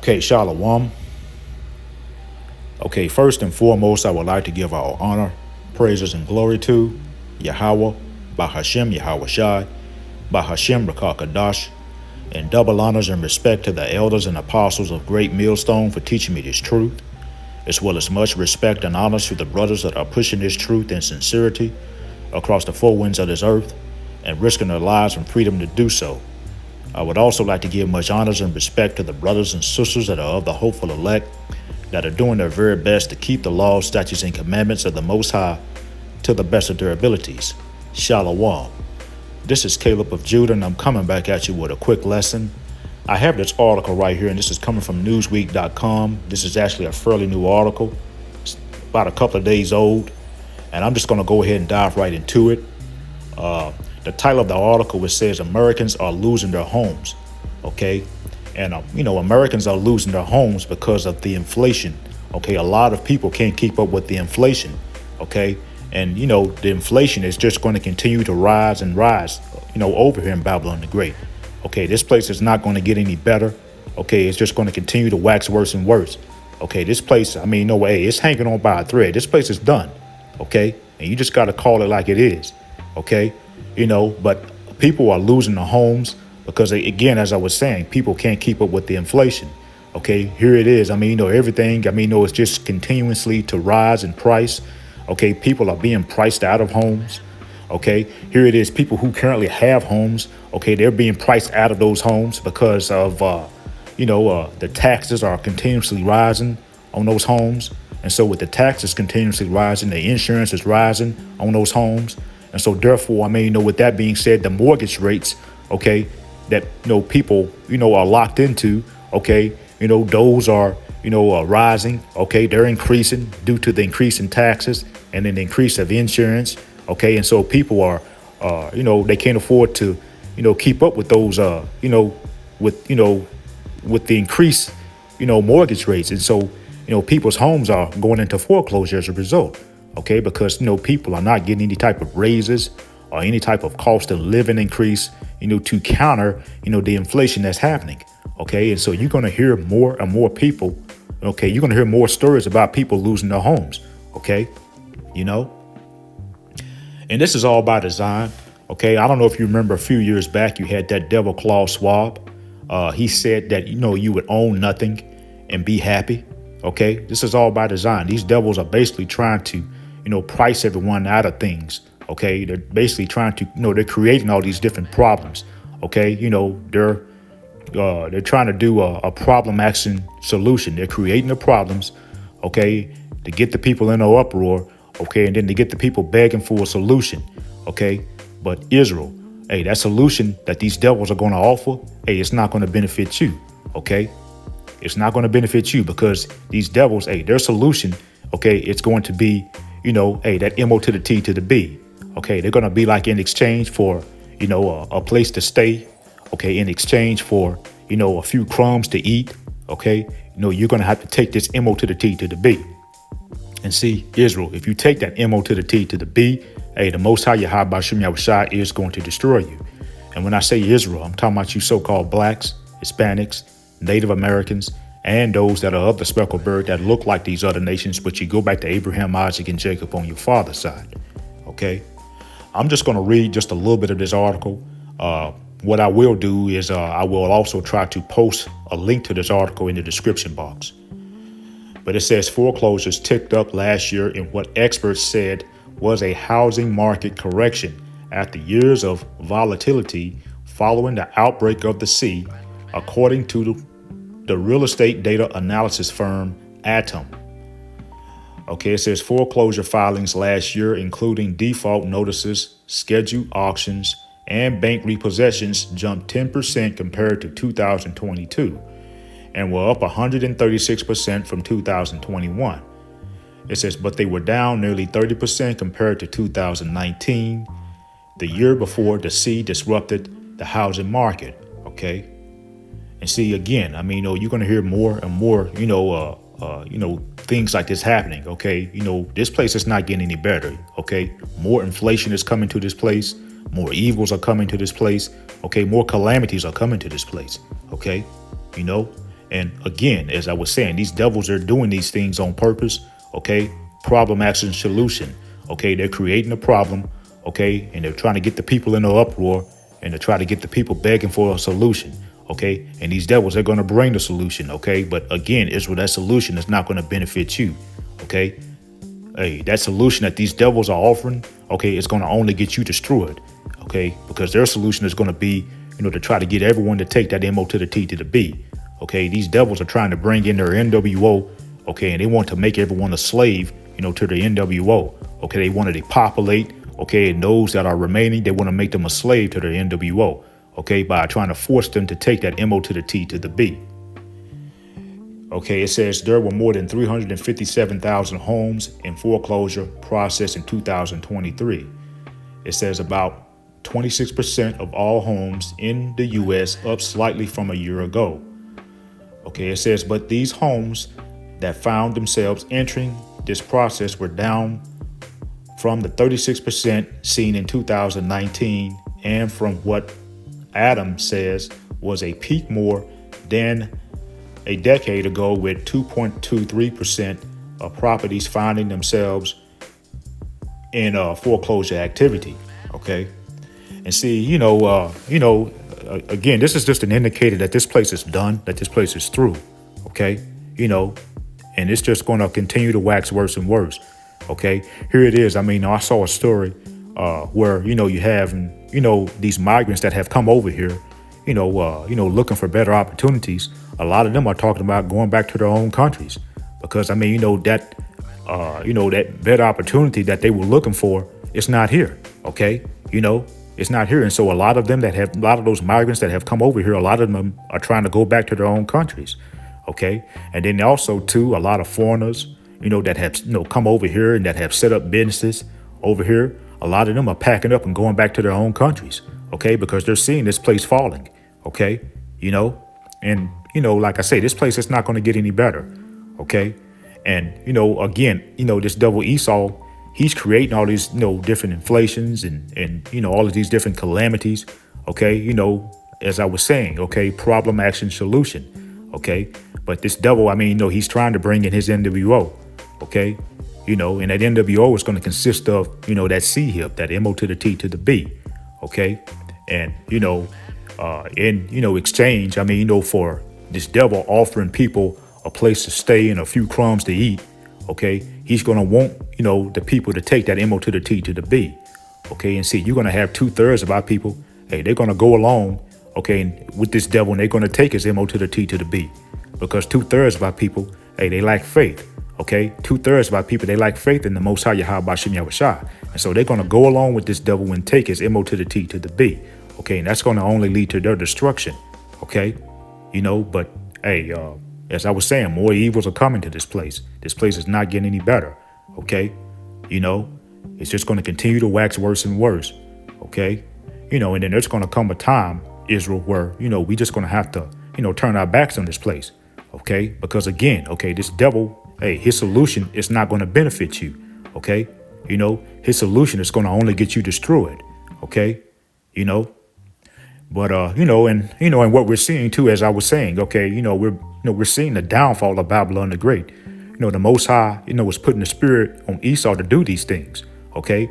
Okay, Shalom. Okay, first and foremost, I would like to give our honor, praises, and glory to Yahweh, Bahashem Yahweh Shai, Bahashem Rakakadash, and double honors and respect to the elders and apostles of Great Millstone for teaching me this truth, as well as much respect and honors to the brothers that are pushing this truth in sincerity across the four winds of this earth and risking their lives and freedom to do so. I would also like to give much honors and respect to the brothers and sisters that are of the hopeful elect, that are doing their very best to keep the laws, statutes, and commandments of the Most High to the best of their abilities. Shalom. This is Caleb of Judah, and I'm coming back at you with a quick lesson. I have this article right here, and this is coming from Newsweek.com. This is actually a fairly new article. It's about a couple of days old, and I'm just going to go ahead and dive right into it. The title of the article, it says Americans are losing their homes. Okay. And, Americans are losing their homes because of the inflation. Okay. A lot of people can't keep up with the inflation. Okay. And, the inflation is just going to continue to rise and rise, over here in Babylon the Great. Okay. This place is not going to get any better. Okay. It's just going to continue to wax worse and worse. Okay. This place, it's hanging on by a thread. This place is done. Okay. And you just got to call it like it is. Okay. But people are losing their homes because, again, as I was saying, people can't keep up with the inflation. Okay, here it is. Everything, it's just continuously to rise in price. Okay, people are being priced out of homes. Okay, here it is. People who currently have homes, okay, they're being priced out of those homes because of, the taxes are continuously rising on those homes. And so with the taxes continuously rising, the insurance is rising on those homes. And so therefore, with that being said, the mortgage rates, okay, that, people, are locked into, okay, those are, rising. Okay, they're increasing due to the increase in taxes and then the increase of insurance. Okay, and so people are, they can't afford to, keep up with those, with the increase, mortgage rates. And so, people's homes are going into foreclosure as a result. Okay, because, people are not getting any type of raises or any type of cost of living increase, to counter, the inflation that's happening. Okay, and so you're going to hear more and more people. Okay, you're going to hear more stories about people losing their homes. Okay, and this is all by design. Okay, I don't know if you remember a few years back, you had that devil Klaus Schwab. He said that, you would own nothing and be happy. Okay, this is all by design. These devils are basically trying to, price everyone out of things. Okay, they're basically trying to, they're creating all these different problems. Okay, they're trying to do a problem action solution. They're creating the problems, okay, to get the people in an uproar, okay, and then to get the people begging for a solution. Okay, but Israel, hey, that solution that these devils are going to offer, hey, it's not going to benefit you. Okay, it's not going to benefit you because these devils, hey, their solution, okay, it's going to be, that MO to the T to the B. Okay, they're going to be like in exchange for, a place to stay. Okay, in exchange for, a few crumbs to eat. Okay, you're going to have to take this MO to the T to the B. And see, Israel, if you take that MO to the T to the B, hey, the Most High Yahweh Bashem Yahushua is going to destroy you. And when I say Israel, I'm talking about you so-called blacks, Hispanics, Native Americans, and those that are of the speckled bird that look like these other nations, but you go back to Abraham, Isaac, and Jacob on your father's side. Okay, I'm just going to read just a little bit of this article. What I will do is I will also try to post a link to this article in the description box. But it says foreclosures ticked up last year in what experts said was a housing market correction after years of volatility following the outbreak of the sea, according to the real estate data analysis firm Atom. Okay, it says foreclosure filings last year, including default notices, scheduled auctions, and bank repossessions, jumped 10% compared to 2022 and were up 136% from 2021. It says, but they were down nearly 30% compared to 2019, the year before the sea disrupted the housing market. Okay. And see, again, you're going to hear more and more, things like this happening. Okay. This place is not getting any better. Okay. More inflation is coming to this place. More evils are coming to this place. Okay. More calamities are coming to this place. Okay. And again, as I was saying, these devils are doing these things on purpose. Okay. Problem, action, solution. Okay. They're creating a problem. Okay. And they're trying to get the people in an uproar, and to try to get the people begging for a solution. Okay. And these devils are going to bring the solution. Okay. But again, Israel, that solution is not going to benefit you. Okay. Hey, that solution that these devils are offering, okay, it's going to only get you destroyed. Okay. Because their solution is going to be, to try to get everyone to take that MO to the T to the B. Okay. These devils are trying to bring in their NWO. Okay. And they want to make everyone a slave, to the NWO. Okay. They want to depopulate. Okay. And those that are remaining, they want to make them a slave to their NWO. Okay. By trying to force them to take that MO to the T to the B. Okay, it says there were more than 357,000 homes in foreclosure process in 2023. It says about 26% of all homes in the U.S. up slightly from a year ago. Okay, it says, but these homes that found themselves entering this process were down from the 36% seen in 2019 and from what Adam says was a peak more than a decade ago, with 2.23% of properties finding themselves in foreclosure activity. Okay. And see, again, this is just an indicator that this place is done, that this place is through. Okay. And it's just going to continue to wax worse and worse. Okay. Here it is. I mean, I saw a story where, you have, these migrants that have come over here, looking for better opportunities. A lot of them are talking about going back to their own countries because, that better opportunity that they were looking for, it's not here. OK, it's not here. And so a lot of those migrants that have come over here, a lot of them are trying to go back to their own countries. OK, and then also, too, a lot of foreigners, that have, come over here and that have set up businesses over here. A lot of them are packing up and going back to their own countries. OK, because they're seeing this place falling. OK, and, like I say, this place is not going to get any better. OK, and, again, this devil Esau, he's creating all these, different inflations and, all of these different calamities. OK, as I was saying, OK, problem, action, solution. OK, but this devil, he's trying to bring in his NWO. OK, and that NWO is going to consist of, that C hip, that MO to the T to the B. OK, and, in, exchange, for this devil offering people a place to stay and a few crumbs to eat. OK, he's going to want, the people to take that MO to the T to the B. OK, and see, you're going to have 2/3 of our people. Hey, they're going to go along. OK, and with this devil, and they're going to take his MO to the T to the B, because 2/3 of our people, hey, they lack faith. OK, 2/3 of our people, they lack faith in the Most High Yahweh Shem Yahushua. And so they're going to go along with this devil and take his MO to the T to the B. OK, and that's going to only lead to their destruction. OK, but hey, as I was saying, more evils are coming to this place. This place is not getting any better. OK, it's just going to continue to wax worse and worse. OK, and then there's going to come a time, Israel, where, we just going to have to, turn our backs on this place. OK, because again, OK, this devil, hey, his solution is not going to benefit you. OK, his solution is going to only get you destroyed. OK, but, and what we're seeing, too, as I was saying, OK, we're seeing the downfall of Babylon the Great. The Most High, was putting the spirit on Esau to do these things. OK,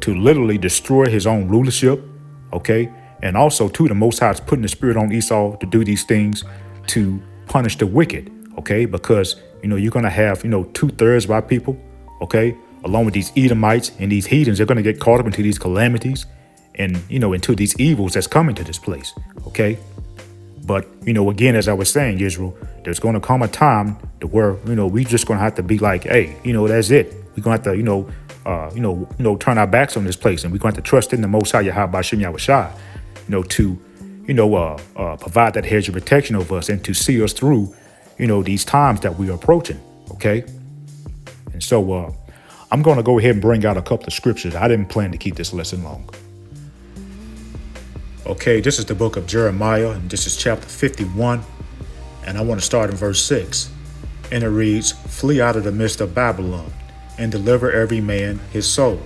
to literally destroy his own rulership. OK, and also, too, the Most High is putting the spirit on Esau to do these things to punish the wicked. OK, because, you're going to have, 2/3 of our people. OK, along with these Edomites and these heathens, they're going to get caught up into these calamities and, into these evils that's coming to this place. OK, but, again, as I was saying, Israel, there's going to come a time to where, we just going to have to be like, hey, that's it. We're going to have to, turn our backs on this place, and we're going to have to trust in the Most High Yahweh Shem Yahushua, to, provide that hedge of protection over us and to see us through, these times that we are approaching. OK, and so I'm going to go ahead and bring out a couple of scriptures. I didn't plan to keep this lesson long. Okay, this is the book of Jeremiah, and this is chapter 51, and I want to start in verse 6. And it reads, "Flee out of the midst of Babylon, and deliver every man his soul.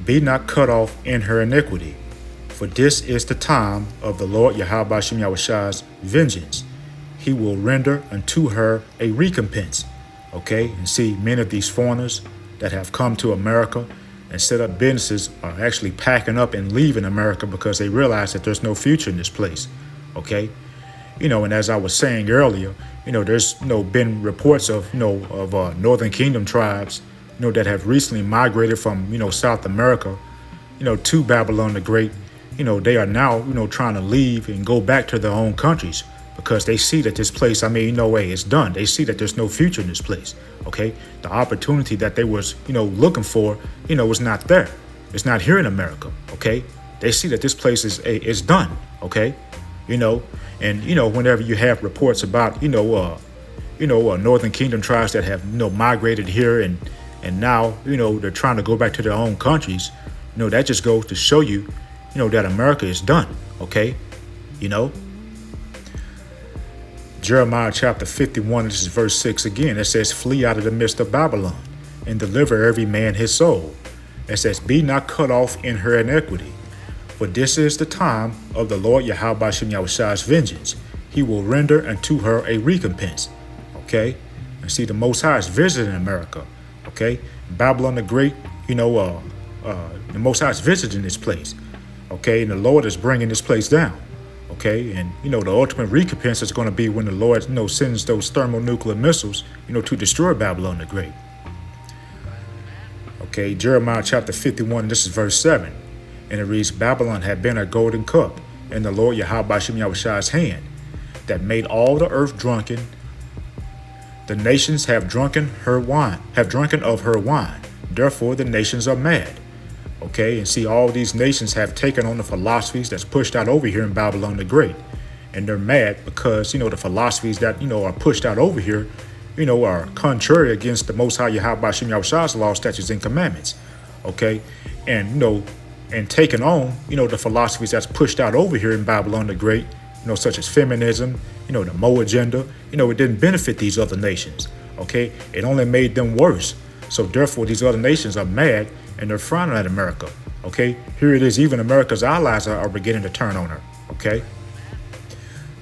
Be not cut off in her iniquity, for this is the time of the Lord Yahweh Shem Yahushua's vengeance. he will render unto her a recompense. Okay, and see, many of these foreigners that have come to America and set up businesses are actually packing up and leaving America because they realize that there's no future in this place. Okay, and as I was saying earlier, there's been reports of Northern Kingdom tribes, that have recently migrated from South America, to Babylon the Great. They are now trying to leave and go back to their own countries because they see that this place, it's done. They see that there's no future in this place. Okay, the opportunity that they was looking for was not there. It's not here in America. Okay, they see that this place is done. Okay, and whenever you have reports about Northern Kingdom tribes that have migrated here and now they're trying to go back to their own countries, that just goes to show you that America is done. Okay, Jeremiah chapter 51, this is verse 6 again. It says, flee out of the midst of Babylon and deliver every man his soul. It says, be not cut off in her iniquity. For this is the time of the Lord Yahweh Bashem Yahushua's vengeance. He will render unto her a recompense. Okay? And see, the Most High is visiting America. Okay? Babylon the Great, the Most High is visiting this place. Okay? And the Lord is bringing this place down. Okay? And, the ultimate recompense is going to be when the Lord, sends those thermonuclear missiles, to destroy Babylon the Great. Okay? Jeremiah chapter 51, this is verse 7. And it reads, Babylon had been a golden cup in the Lord Yahweh Bashem Yahushua's hand that made all the earth drunken. The nations have drunken of her wine. Therefore, the nations are mad. Okay, and see, all these nations have taken on the philosophies that's pushed out over here in Babylon the Great. And they're mad because, the philosophies that, are pushed out over here, are contrary against the Most High Yahweh Bashem Yahushua's laws, statutes, and commandments. Okay, and, and taking on, the philosophies that's pushed out over here in Babylon the Great, such as feminism, the Mo agenda, it didn't benefit these other nations. Okay, it only made them worse. So therefore, these other nations are mad and they're frowning at America. Okay, here it is, even America's allies are beginning to turn on her. Okay,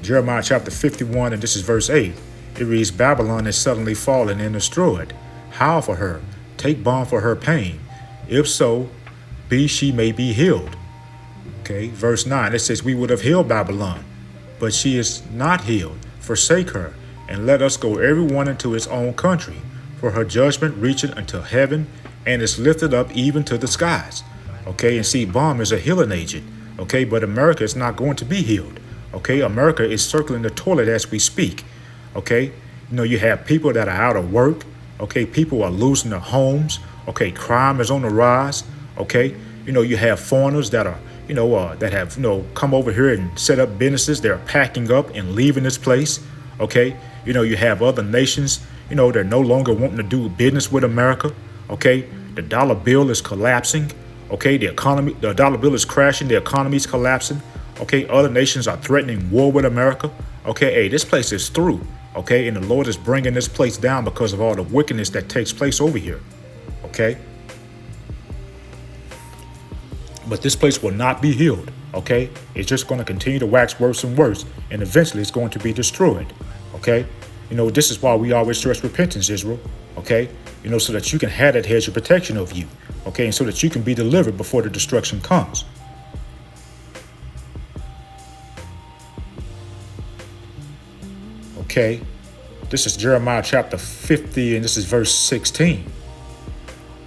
Jeremiah chapter 51, and this is verse 8. It reads, Babylon is suddenly fallen and destroyed. Howl for her, take balm for her pain. If so, she may be healed. Okay, verse 9, it says, we would have healed Babylon, but she is not healed. Forsake her, and let us go every one into his own country, for her judgment reacheth unto heaven, and is lifted up even to the skies. Okay, and see, balm is a healing agent. Okay, but America is not going to be healed. Okay, America is circling the toilet as we speak. Okay, you have people that are out of work. Okay, people are losing their homes. Okay, crime is on the rise. Okay, you have foreigners that are, that have, come over here and set up businesses. They're packing up and leaving this place. Okay, you have other nations, they're no longer wanting to do business with America. Okay, the dollar bill is collapsing. Okay, the dollar bill is crashing. The economy is collapsing. Okay, other nations are threatening war with America. Okay, hey, this place is through. Okay, and the Lord is bringing this place down because of all the wickedness that takes place over here. Okay. But this place will not be healed, okay? It's just going to continue to wax worse and worse, and eventually it's going to be destroyed, okay? This is why we always stress repentance, Israel, okay? So that you can have that hedge of protection over you, okay? And so that you can be delivered before the destruction comes. Okay, this is Jeremiah chapter 50, and this is verse 16.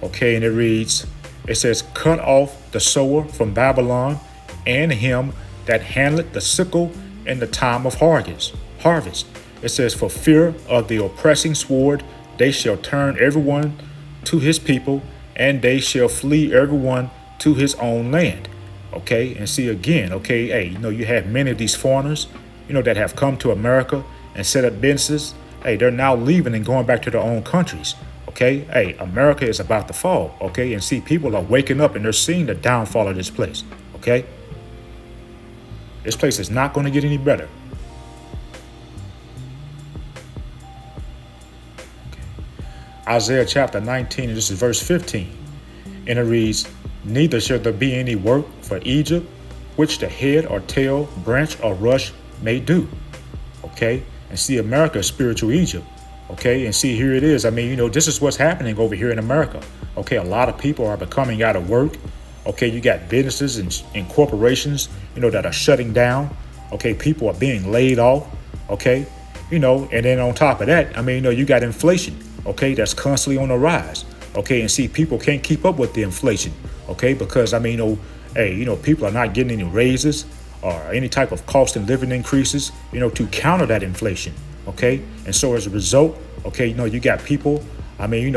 Okay, and it reads, it says, cut off the sower from Babylon, and him that handleth the sickle in the time of harvest. It says, for fear of the oppressing sword, they shall turn everyone to his people, and they shall flee everyone to his own land. Okay, and see again, okay, hey, you have many of these foreigners, that have come to America and set up businesses. Hey, they're now leaving and going back to their own countries. Okay, hey, America is about to fall, okay? And see, people are waking up and they're seeing the downfall of this place, okay? This place is not going to get any better. Okay. Isaiah chapter 19, and this is verse 15. And it reads, neither shall there be any work for Egypt, which the head or tail, branch or rush may do. Okay, And see, America is spiritual Egypt. Okay, and see, here it is. I mean, this is what's happening over here in America. Okay, a lot of people are becoming out of work. Okay, you got businesses and corporations, that are shutting down. Okay, people are being laid off. Okay, and then on top of that, I mean, you got inflation. Okay, that's constantly on the rise. Okay, and see, people can't keep up with the inflation. Okay, because I mean, people are not getting any raises or any type of cost and living increases, to counter that inflation. Okay, and so as a result, okay, you got people. I mean,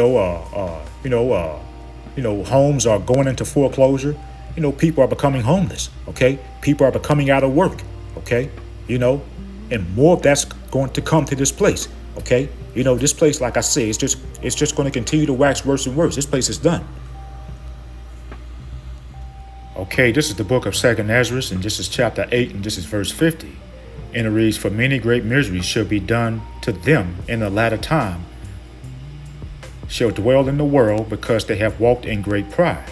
homes are going into foreclosure. People are becoming homeless. Okay, people are becoming out of work. Okay, and more of that's going to come to this place. Okay, this place, like I say, it's just going to continue to wax worse and worse. This place is done. Okay, this is the book of 2nd Ezra, and this is chapter 8, and this is verse 50. And it reads, "For many great miseries shall be done to them in the latter time, shall dwell in the world, because they have walked in great pride."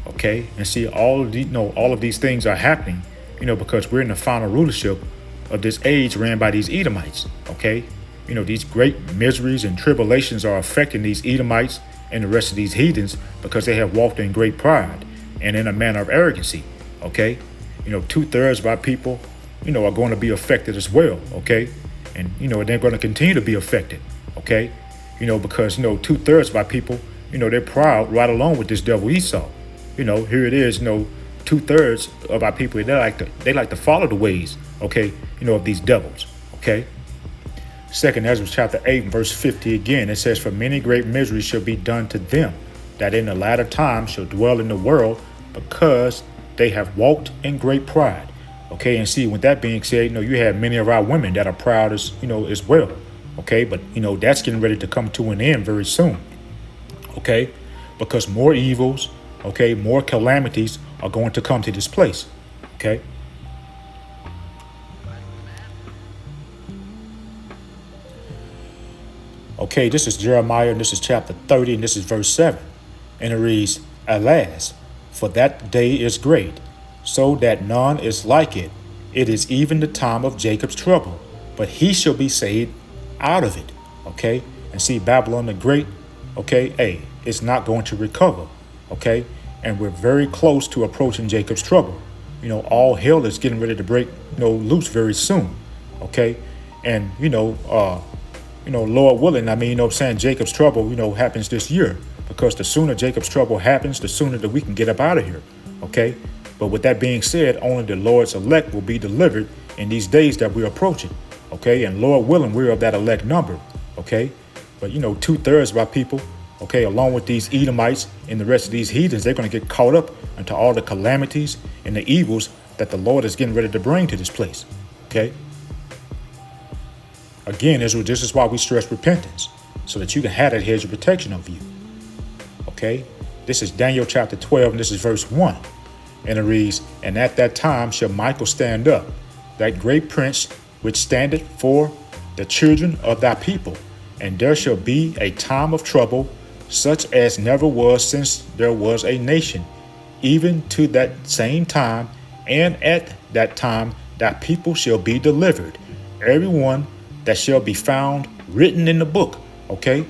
Okay, and see, all of these things are happening, because we're in the final rulership of this age ran by these Edomites. Okay, these great miseries and tribulations are affecting these Edomites and the rest of these heathens because they have walked in great pride and in a manner of arrogancy. Okay, 2/3 of our people, are going to be affected as well. Okay, and they're going to continue to be affected. Okay, because 2/3 of our people, they're proud right along with this devil Esau. Here it is. 2/3 of our people, they like to follow the ways. Okay, of these devils. Okay. 2nd Ezra chapter 8 verse 50 again, it says, "For many great miseries shall be done to them that in the latter time shall dwell in the world, because they have walked in great pride." Okay, and see, with that being said, you have many of our women that are proud as well. Okay, but that's getting ready to come to an end very soon. Okay, because more evils, okay, more calamities are going to come to this place. Okay. Okay, this is Jeremiah, and this is chapter 30, and this is verse 7. And it reads, "Alas, for that day is great, so that none is like it. It is even the time of Jacob's trouble, but he shall be saved out of it." Okay, and see, Babylon the Great, okay, it's not going to recover. Okay, and we're very close to approaching Jacob's trouble. All hell is getting ready to break, loose very soon. Okay, and Lord willing, I mean, Jacob's trouble, happens this year, because the sooner Jacob's trouble happens, the sooner that we can get up out of here. Okay. But with that being said, only the Lord's elect will be delivered in these days that we're approaching. Okay. And Lord willing, we're of that elect number. Okay. But 2/3 of our people, okay, along with these Edomites and the rest of these heathens, they're going to get caught up into all the calamities and the evils that the Lord is getting ready to bring to this place. Okay. Again, this is why we stress repentance, so that you can have that hedge of protection over you. Okay, this is Daniel chapter 12, and this is verse 1. And it reads, "And at that time shall Michael stand up, that great prince which standeth for the children of thy people. And there shall be a time of trouble, such as never was since there was a nation, even to that same time. And at that time thy people shall be delivered, everyone that shall be found written in the book." Okay,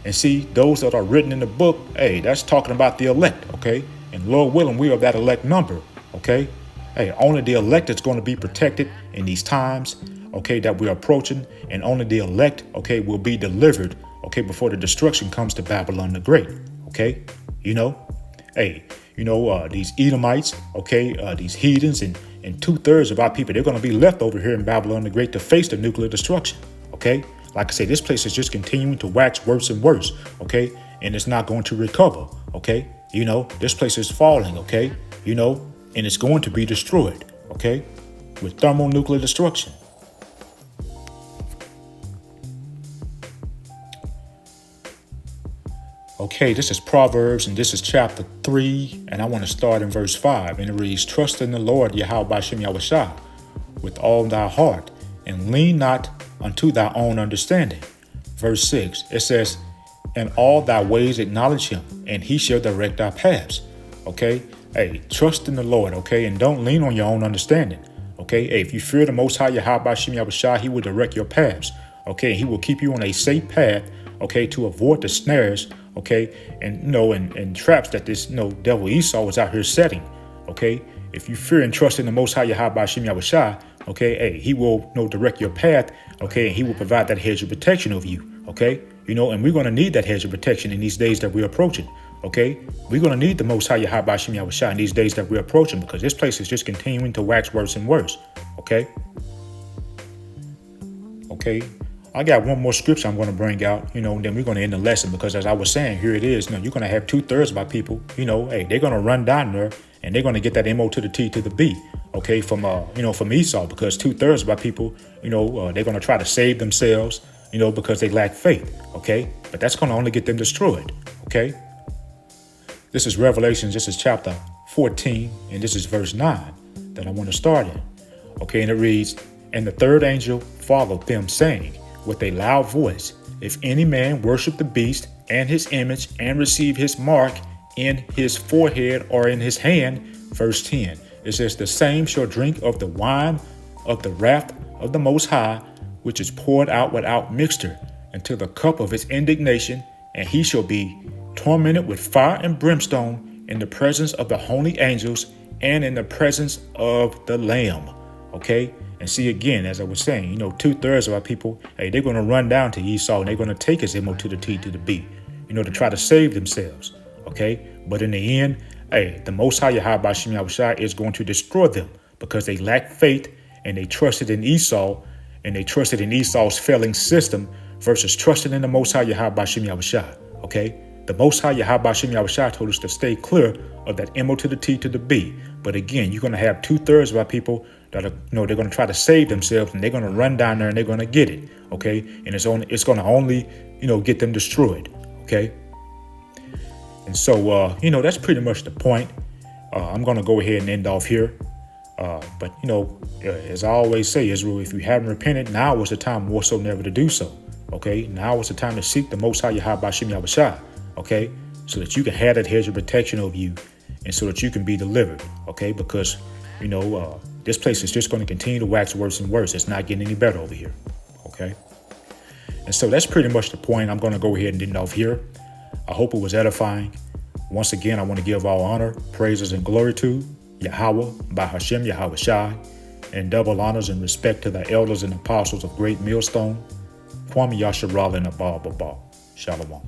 and see, those that are written in the book, that's talking about the elect. Okay, and Lord willing, we are that elect number. Okay, only the elect is going to be protected in these times, okay, that we're approaching, and only the elect, okay, will be delivered, okay, before the destruction comes to Babylon the Great. Okay, these Edomites, okay, these heathens, and 2/3 of our people, they're going to be left over here in Babylon the Great to face the nuclear destruction. Okay, like I say, this place is just continuing to wax worse and worse. Okay, and it's not going to recover. Okay, this place is falling. Okay, and it's going to be destroyed. Okay, with thermonuclear destruction. Okay, this is Proverbs, and this is chapter 3, and I want to start in verse 5, and it reads, "Trust in the Lord, Yahweh Shem Yahushua, with all thy heart, and lean not unto thy own understanding." Verse 6, it says, "In all thy ways acknowledge him, and he shall direct thy paths." Okay, trust in the Lord, okay, and don't lean on your own understanding. Okay, hey, if you fear the Most High Yahweh Shem Yahushua, He will direct your paths. Okay, He will keep you on a safe path. Okay, to avoid the snares. Okay, and traps that this devil Esau was out here setting. Okay, if you fear and trust in the Most High Yahweh Shem Yahushua, okay, hey, He will direct your path. Okay, and He will provide that hedge of protection over you. Okay, and we're going to need that hedge of protection in these days that we're approaching. Okay, we're going to need the Most High Yahweh Shem Yahushua in these days that we're approaching, because this place is just continuing to wax worse and worse. Okay. I got one more scripture I'm going to bring out, and then we're going to end the lesson, because as I was saying, here it is. You're going to have 2/3 of our people, hey, they're going to run down there and they're going to get that MO to the T to the B, okay, from Esau, because 2/3 of our people, they're going to try to save themselves, because they lack faith, okay, but that's going to only get them destroyed, okay. This is Revelations, this is chapter 14, and this is verse 9 that I want to start in, okay, and it reads, "And the third angel followed them, saying with a loud voice, If any man worship the beast and his image and receive his mark in his forehead or in his hand," verse 10, it says, "the same shall drink of the wine of the wrath of the Most High, which is poured out without mixture, into the cup of his indignation, and he shall be tormented with fire and brimstone in the presence of the holy angels and in the presence of the Lamb." Okay. And see, again, as I was saying, 2/3 of our people, hey, they're going to run down to Esau and they're going to take his MO to the T to the B, to try to save themselves. Okay. But in the end, hey, the Most High Yahweh Shem Yahushua is going to destroy them, because they lack faith and they trusted in Esau, and they trusted in Esau's failing system versus trusting in the Most High Yahweh Shem Yahushua. Okay. The Most High Yahweh Shem Yahushua told us to stay clear of that MO to the T to the B. But again, you're going to have 2/3 of our people that are, they're going to try to save themselves, and they're going to run down there and they're going to get it. Okay. And it's going to only, get them destroyed. Okay. And so, that's pretty much the point. I'm going to go ahead and end off here. But, as I always say, Israel, if you haven't repented, now is the time more so never to do so. Okay. Now is the time to seek the Most High Yahweh Shem Yahushua. Okay, so that you can have that hedge of protection over you, and so that you can be delivered. Okay, because this place is just going to continue to wax worse and worse. It's not getting any better over here. Okay, and so that's pretty much the point. I'm going to go ahead and end off here. I hope it was edifying. Once again, I want to give all honor, praises, and glory to Yahweh by Hashem Yahushua, and double honors and respect to the elders and apostles of Great Millstone, Kwame Yasharala and Abba Baba. Shalom.